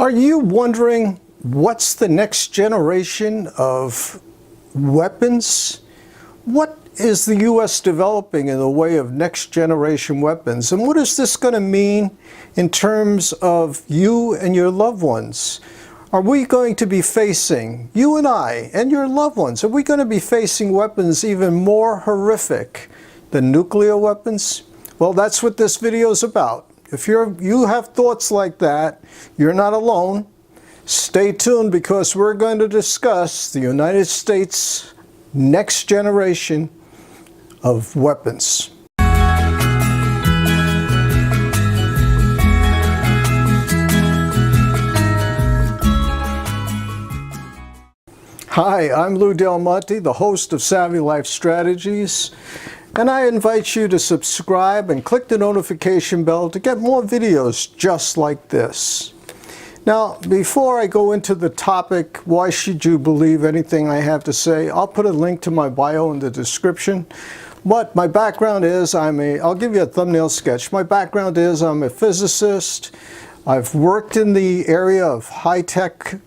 Are you wondering what's the next generation of weapons? What is the U.S. developing in the way of next generation weapons? And what is this going to mean in terms of you and your loved ones? Are we going to be facing, you and I and your loved ones, are we going to be facing weapons even more horrific than nuclear weapons? Well, that's what this video is about. If you have thoughts like that, you're not alone. Stay tuned because we're going to discuss the United States' next generation of weapons. Hi, I'm Lou Del Monte, the host of Savvy Life Strategies, and I invite you to subscribe and click the notification bell to get more videos just like this. Now, before I go into the topic, why should you believe anything I have to say, I'll put a link to my bio in the description. But my background is, I'll give you a thumbnail sketch. My background is I'm a physicist. I've worked in the area of high-tech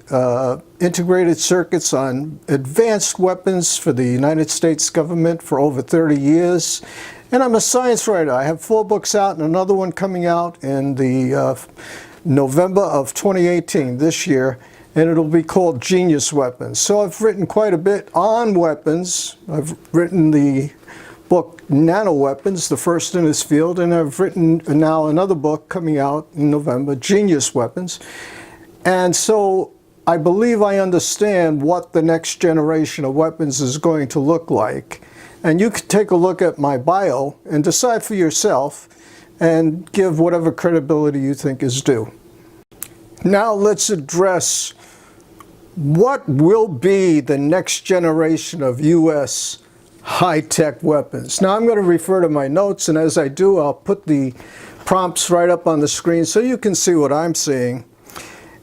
integrated circuits on advanced weapons for the United States government for over 30 years. And I'm a science writer. I have 4 books out and another one coming out in the November of 2018, this year, and it'll be called Genius Weapons. So I've written quite a bit on weapons. I've written the book Nanoweapons, the first in this field, and I've written now another book coming out in November, Genius Weapons. And so I believe I understand what the next generation of weapons is going to look like. And you can take a look at my bio and decide for yourself and give whatever credibility you think is due. Now let's address what will be the next generation of U.S. high-tech weapons. Now I'm going to refer to my notes, and as I do, I'll put the prompts right up on the screen so you can see what I'm seeing.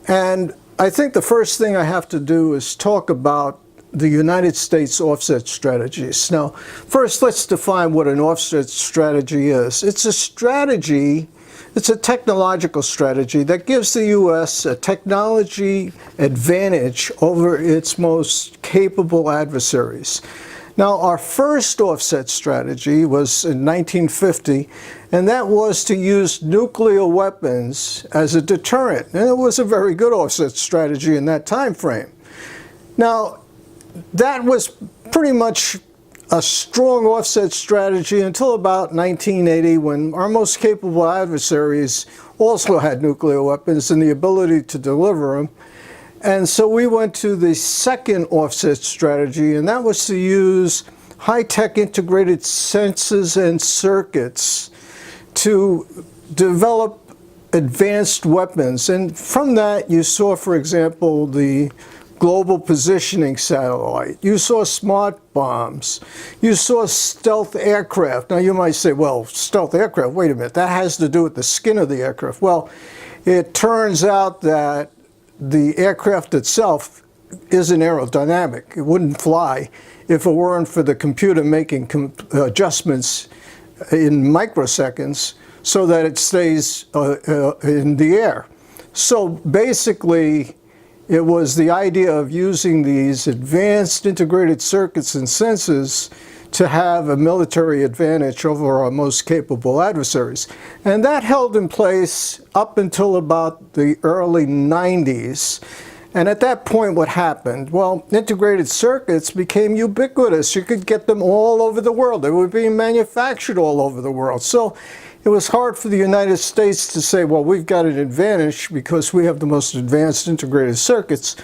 And I think the first thing I have to do is talk about the United States offset strategies. Now, first let's define what an offset strategy is. It's a strategy, it's a technological strategy that gives the U.S. a technology advantage over its most capable adversaries. Now, our first offset strategy was in 1950, and that was to use nuclear weapons as a deterrent. And it was a very good offset strategy in that time frame. Now, that was pretty much a strong offset strategy until about 1980, when our most capable adversaries also had nuclear weapons and the ability to deliver them. And so we went to the second offset strategy, and that was to use high-tech integrated sensors and circuits to develop advanced weapons. And from that, you saw, for example, the global positioning satellite. You saw smart bombs. You saw stealth aircraft. Now you might say, well, stealth aircraft, wait a minute, that has to do with the skin of the aircraft. Well, it turns out that the aircraft itself isn't aerodynamic. It wouldn't fly if it weren't for the computer making adjustments in microseconds so that it stays in the air. So basically, it was the idea of using these advanced integrated circuits and sensors to have a military advantage over our most capable adversaries. And that held in place up until about the early 90s. And at that point, what happened? Well, integrated circuits became ubiquitous. You could get them all over the world. They were being manufactured all over the world. So it was hard for the United States to say, well, we've got an advantage because we have the most advanced integrated circuits.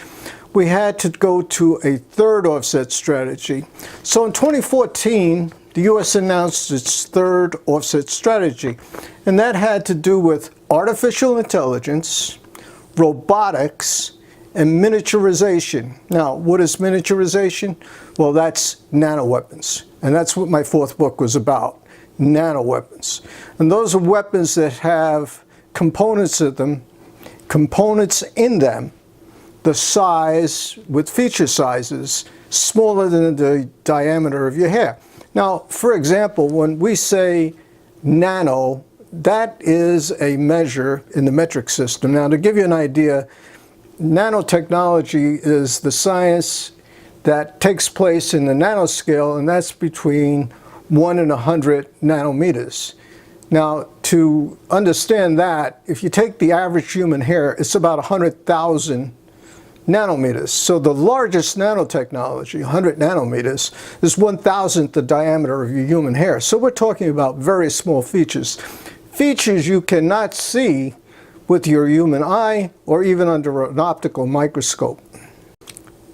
We had to go to a third offset strategy. So in 2014, the U.S. announced its third offset strategy, and that had to do with artificial intelligence, robotics, and miniaturization. Now, what is miniaturization? Well, that's nanoweapons, and that's what my 4th book was about, nanoweapons. And those are weapons that have components in them, the size with feature sizes smaller than the diameter of your hair. Now, for example, when we say nano, that is a measure in the metric system. Now, to give you an idea, nanotechnology is the science that takes place in the nanoscale, and that's between 1 and 100 nanometers. Now, to understand that, if you take the average human hair, it's about 100,000 nanometers. So the largest nanotechnology, 100 nanometers, is 1,000th the diameter of your human hair. So we're talking about very small features. Features you cannot see with your human eye or even under an optical microscope.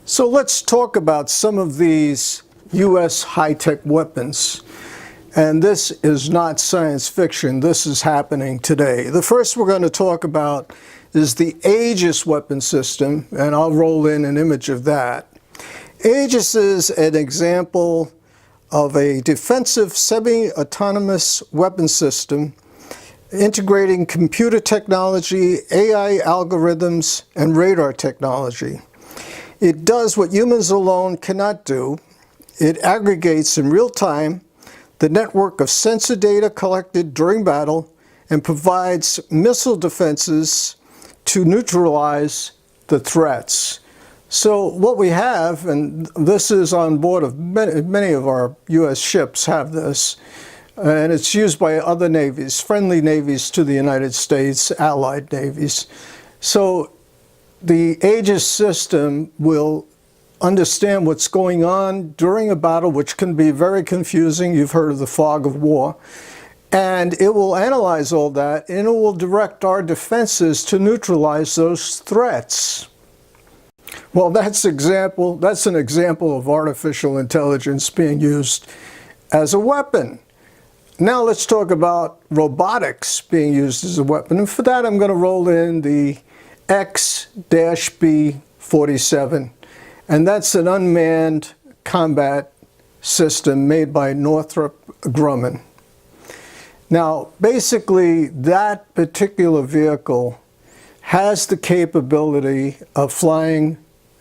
So let's talk about some of these U.S. high-tech weapons. And this is not science fiction. This is happening today. The first we're going to talk about is the Aegis weapon system, and I'll roll in an image of that. Aegis is an example of a defensive semi-autonomous weapon system integrating computer technology, AI algorithms, and radar technology. It does what humans alone cannot do. It aggregates in real time the network of sensor data collected during battle and provides missile defenses to neutralize the threats. So what we have, and this is on board of many of our U.S. ships have this, and it's used by other navies, friendly navies to the United States, allied navies. So the Aegis system will understand what's going on during a battle, which can be very confusing. You've heard of the fog of war. And it will analyze all that, and it will direct our defenses to neutralize those threats. Well, that's an example of artificial intelligence being used as a weapon. Now let's talk about robotics being used as a weapon. And for that, I'm going to roll in the X-B-47. And that's an unmanned combat system made by Northrop Grumman. Now, basically, that particular vehicle has the capability of flying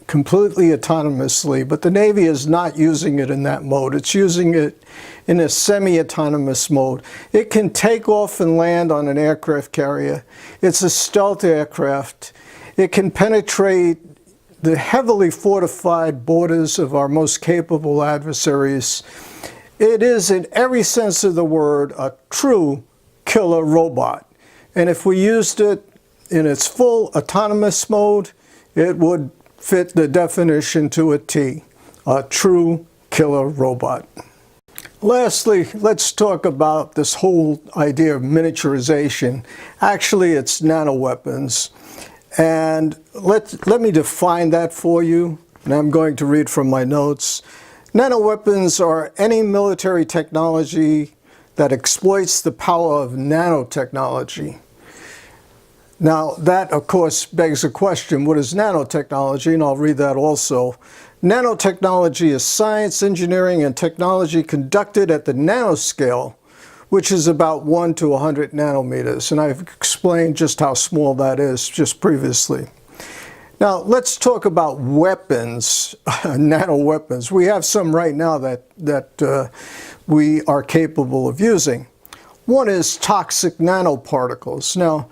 completely autonomously, but the Navy is not using it in that mode. It's using it in a semi-autonomous mode. It can take off and land on an aircraft carrier. It's a stealth aircraft. It can penetrate the heavily fortified borders of our most capable adversaries. It is, in every sense of the word, a true killer robot. And if we used it in its full autonomous mode, it would fit the definition to a T, a true killer robot. Lastly, let's talk about this whole idea of miniaturization. Actually, it's nanoweapons. And let me define that for you, and I'm going to read from my notes. Nanoweapons are any military technology that exploits the power of nanotechnology. Now, that, of course, begs a question, what is nanotechnology? And I'll read that also. Nanotechnology is science, engineering, and technology conducted at the nanoscale, which is about 1 to 100 nanometers. And I've explained just how small that is just previously. Now, let's talk about weapons, nanoweapons. We have some right now that we are capable of using. One is toxic nanoparticles. Now,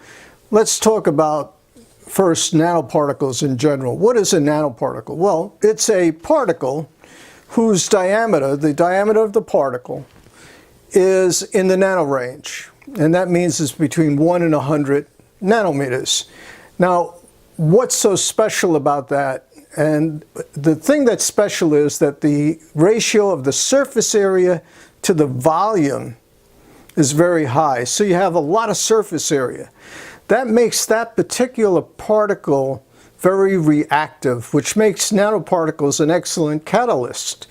let's talk about first nanoparticles in general. What is a nanoparticle? Well, it's a particle whose diameter, the diameter of the particle, is in the nano range. And that means it's between 1 and 100 nanometers. Now, what's so special about that? And the thing that's special is that the ratio of the surface area to the volume is very high. So you have a lot of surface area. That makes that particular particle very reactive, which makes nanoparticles an excellent catalyst.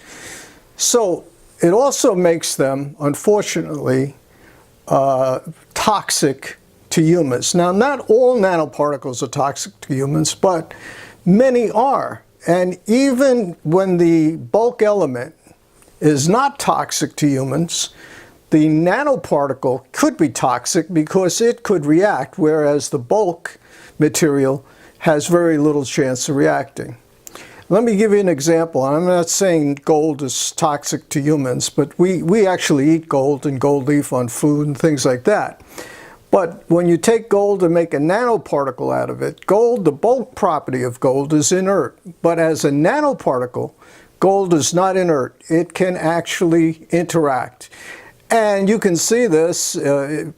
So it also makes them, unfortunately, toxic to humans. Now, not all nanoparticles are toxic to humans, but many are. And even when the bulk element is not toxic to humans, the nanoparticle could be toxic because it could react, whereas the bulk material has very little chance of reacting. Let me give you an example. I'm not saying gold is toxic to humans, but we actually eat gold and gold leaf on food and things like that. But when you take gold and make a nanoparticle out of it, gold, the bulk property of gold is inert. But as a nanoparticle, gold is not inert. It can actually interact. And you can see this,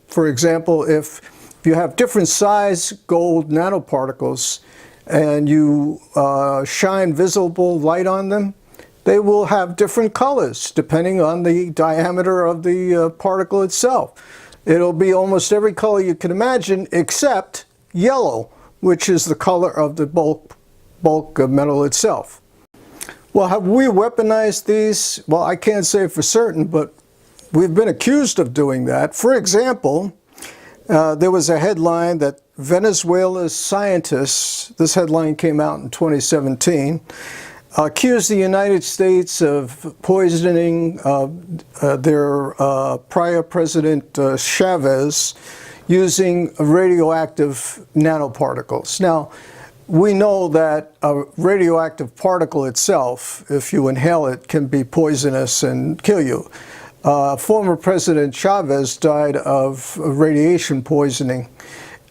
for example, if you have different size gold nanoparticles and you shine visible light on them, they will have different colors depending on the diameter of the particle itself. It'll be almost every color you can imagine except yellow, which is the color of the bulk of metal itself. Well, have we weaponized these? Well, I can't say for certain, but we've been accused of doing that. For example, there was a headline that Venezuela's scientists, this headline came out in 2017, accused the United States of poisoning their prior president Chavez using radioactive nanoparticles. Now, we know that a radioactive particle itself, if you inhale it, can be poisonous and kill you. Former President Chavez died of radiation poisoning,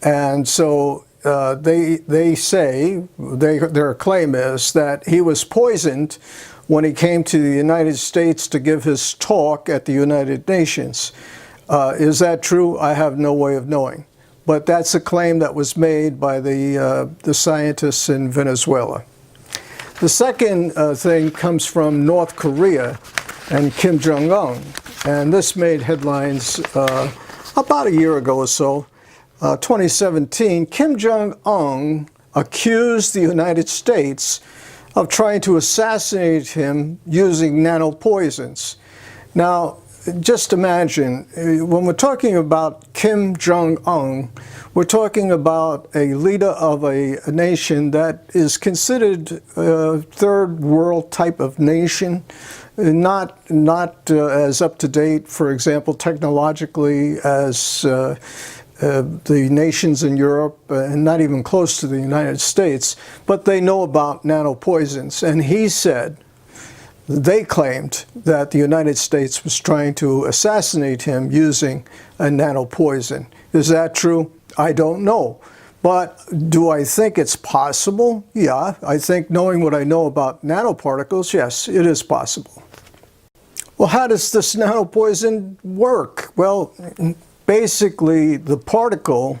and so they say, their claim is that he was poisoned when he came to the United States to give his talk at the United Nations. Is that true? I have no way of knowing. But that's a claim that was made by the scientists in Venezuela. The second thing comes from North Korea and Kim Jong-un. And this made headlines about a year ago or so. 2017, Kim Jong-un accused the United States of trying to assassinate him using nanopoisons. Now, just imagine, when we're talking about Kim Jong-un, we're talking about a leader of a nation that is considered a third world type of nation, not as up to date, for example, technologically as the nations in Europe, and not even close to the United States, but they know about nanopoisons. And he said, they claimed that the United States was trying to assassinate him using a nanopoison. Is that true? I don't know. But do I think it's possible? Yeah, I think, knowing what I know about nanoparticles, yes, it is possible. Well, how does this nanopoison work? Well, basically, the particle,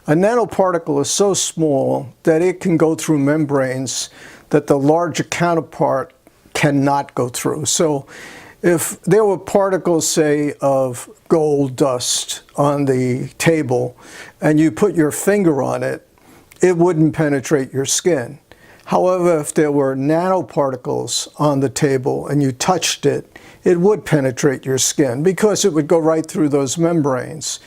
a nanoparticle is so small that it can go through membranes that the larger counterpart cannot go through. So if there were particles, say, of gold dust on the table, and you put your finger on it, it wouldn't penetrate your skin. However, if there were nanoparticles on the table and you touched it, it would penetrate your skin because it would go right through those membranes.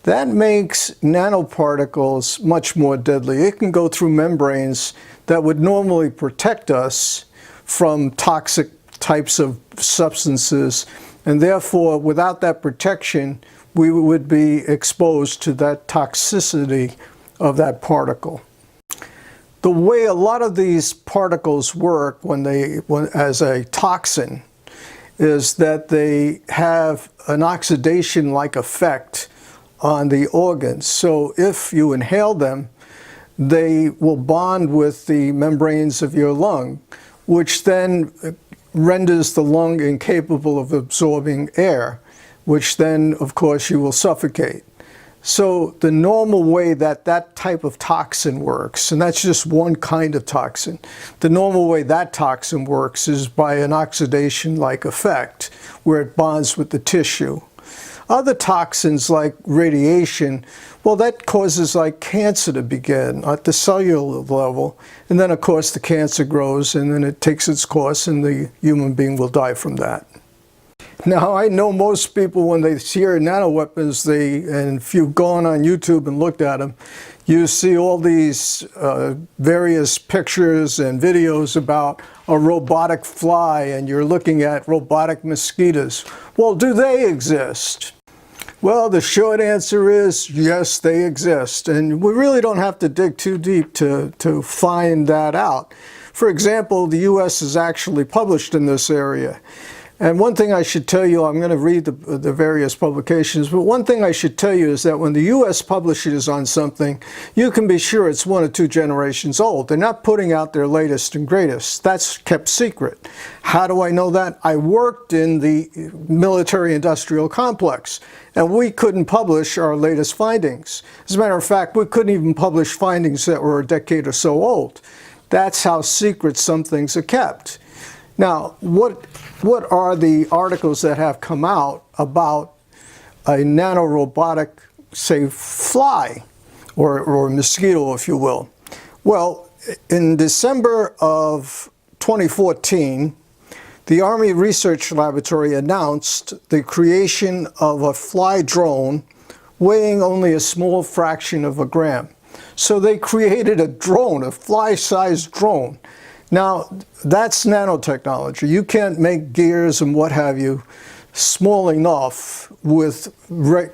That makes nanoparticles much more deadly. It can go through membranes that would normally protect us from toxic types of substances, and therefore, without that protection, we would be exposed to that toxicity of that particle. The way a lot of these particles work as a toxin is that they have an oxidation-like effect on the organs. So if you inhale them, they will bond with the membranes of your lung, which then renders the lung incapable of absorbing air, which then, of course, you will suffocate. So the normal way that that type of toxin works, and that's just one kind of toxin, the normal way that toxin works is by an oxidation-like effect, where it bonds with the tissue. Other toxins like radiation, well, that causes like cancer to begin at the cellular level. And then, of course, the cancer grows and then it takes its course and the human being will die from that. Now, I know most people, when they hear nanoweapons, and if you've gone on YouTube and looked at them, you see all these various pictures and videos about a robotic fly, and you're looking at robotic mosquitoes. Well, do they exist? Well, the short answer is yes, they exist. And we really don't have to dig too deep to find that out. For example, the U.S. is actually published in this area. And one thing I should tell you, I'm going to read the various publications, but one thing I should tell you is that when the U.S. publishes on something, you can be sure it's 1 or 2 generations old. They're not putting out their latest and greatest. That's kept secret. How do I know that? I worked in the military-industrial complex, and we couldn't publish our latest findings. As a matter of fact, we couldn't even publish findings that were a decade or so old. That's how secret some things are kept. Now, what are the articles that have come out about a nanorobotic, say, fly or mosquito, if you will? Well, in December of 2014, the Army Research Laboratory announced the creation of a fly drone weighing only a small fraction of a gram. So they created a drone, a fly-sized drone. Now, that's nanotechnology. You can't make gears and what have you small enough with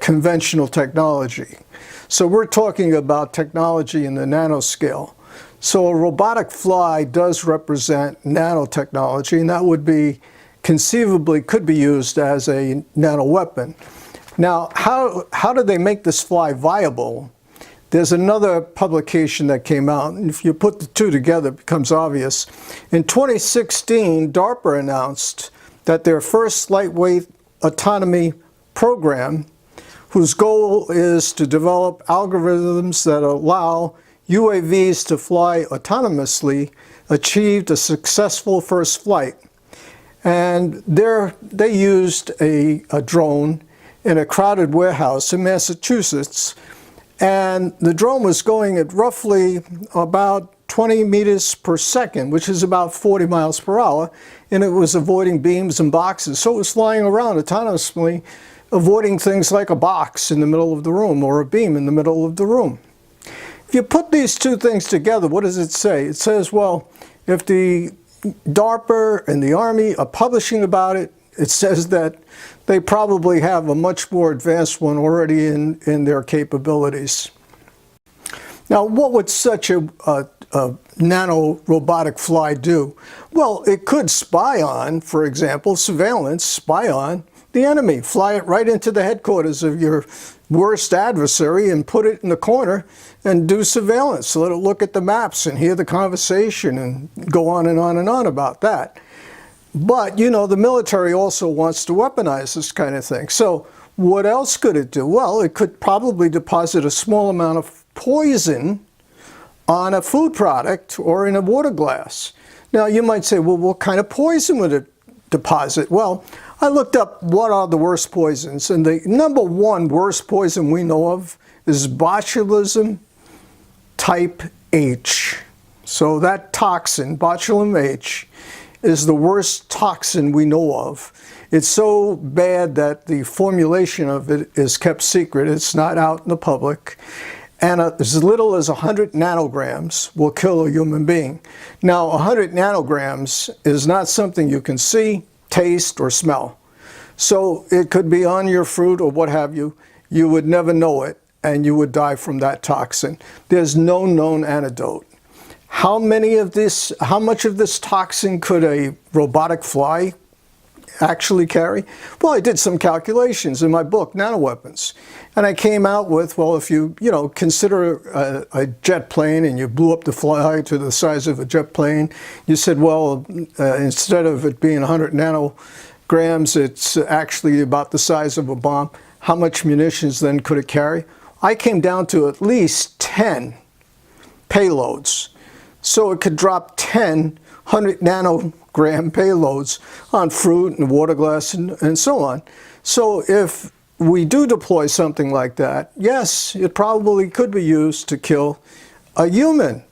conventional technology. So we're talking about technology in the nanoscale. So a robotic fly does represent nanotechnology, and that would be conceivably could be used as a nanoweapon. Now, how do they make this fly viable? There's another publication that came out, and if you put the two together, it becomes obvious. In 2016, DARPA announced that their first lightweight autonomy program, whose goal is to develop algorithms that allow UAVs to fly autonomously, achieved a successful first flight. And they used a drone in a crowded warehouse in Massachusetts. And the drone was going at roughly about 20 meters per second, which is about 40 miles per hour, and it was avoiding beams and boxes. So it was flying around autonomously, avoiding things like a box in the middle of the room or a beam in the middle of the room. If you put these two things together, what does it say? It says, well, if the DARPA and the Army are publishing about it, it says that they probably have a much more advanced one already in their capabilities. Now, what would such a nano-robotic fly do? Well, it could spy on, for example, surveillance, spy on the enemy, fly it right into the headquarters of your worst adversary and put it in the corner and do surveillance. Let it look at the maps and hear the conversation and go on and on and on about that. But, you know, the military also wants to weaponize this kind of thing. So what else could it do? Well, it could probably deposit a small amount of poison on a food product or in a water glass. Now, you might say, well, what kind of poison would it deposit? Well, I looked up what are the worst poisons, and the number one worst poison we know of is botulism type H. So that toxin, botulinum H, is the worst toxin we know of. It's so bad that the formulation of it is kept secret. It's not out in the public. And as little as 100 nanograms will kill a human being. Now, 100 nanograms is not something you can see, taste, or smell. So it could be on your fruit or what have you. You would never know it, and you would die from that toxin. There's no known antidote. How much of this toxin could a robotic fly actually carry? Well, I did some calculations in my book, Nanoweapons. And I came out with, well, if you consider a jet plane and you blew up the fly to the size of a jet plane, you said, well, instead of it being 100 nanograms, it's actually about the size of a bomb. How much munitions then could it carry? I came down to at least 10 payloads. So it could drop 10 100 nanogram payloads on fruit and water glass and so on. So if we do deploy something like that, yes, it probably could be used to kill a human.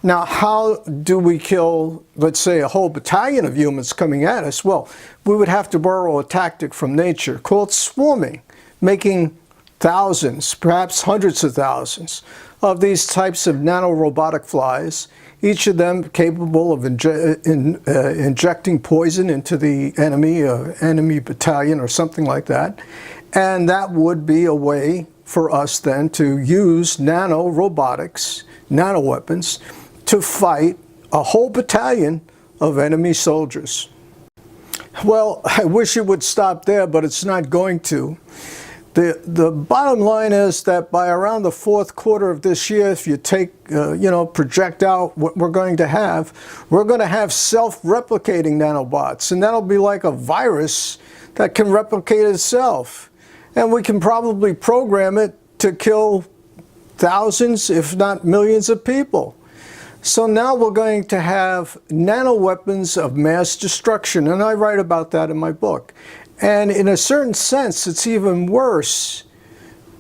Now, how do we kill, let's say, a whole battalion of humans coming at us? Well, we would have to borrow a tactic from nature called swarming, making thousands, perhaps hundreds of thousands of these types of nanorobotic flies, each of them capable of injecting poison into the enemy battalion or something like that. And that would be a way for us then to use nanorobotics, nanoweapons, to fight a whole battalion of enemy soldiers. Well, I wish it would stop there, but it's not going to. The bottom line is that by around the fourth quarter of this year, if you take, project out what we're going to have self-replicating nanobots. And that'll be like a virus that can replicate itself. And we can probably program it to kill thousands, if not millions of people. So now we're going to have nanoweapons of mass destruction, and I write about that in my book. And in a certain sense, it's even worse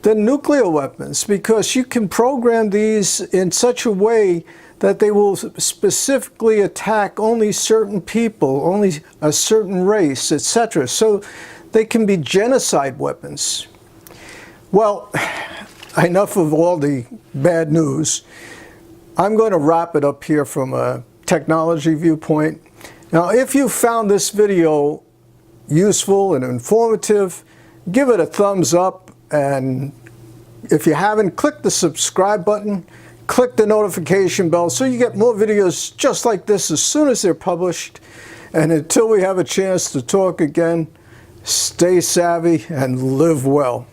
than nuclear weapons, because you can program these in such a way that they will specifically attack only certain people, only a certain race, etc. So they can be genocide weapons. Well, enough of all the bad news. I'm going to wrap it up here from a technology viewpoint. Now, if you found this video useful and informative, give it a thumbs up, and if you haven't, click the subscribe button, click the notification bell so you get more videos just like this as soon as they're published. And until we have a chance to talk again, stay savvy and live well.